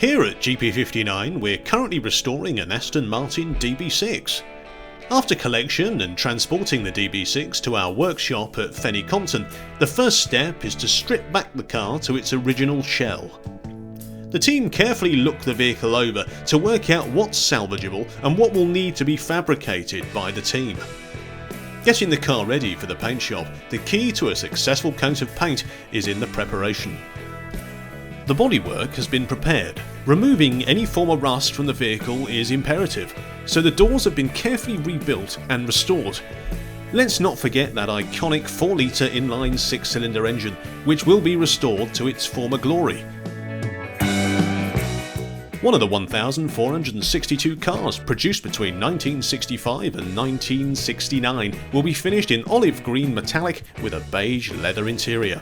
Here at GP59 we're currently restoring an Aston Martin DB6. After collection and transporting the DB6 to our workshop at Fenny Compton, the first step is to strip back the car to its original shell. The team carefully look the vehicle over to work out what's salvageable and what will need to be fabricated by the team. Getting the car ready for the paint shop, the key to a successful coat of paint is in the preparation. The bodywork has been prepared. Removing any form of rust from the vehicle is imperative, so the doors have been carefully rebuilt and restored. Let's not forget that iconic 4-litre inline 6-cylinder engine, which will be restored to its former glory. One of the 1,462 cars produced between 1965 and 1969 will be finished in olive green metallic with a beige leather interior.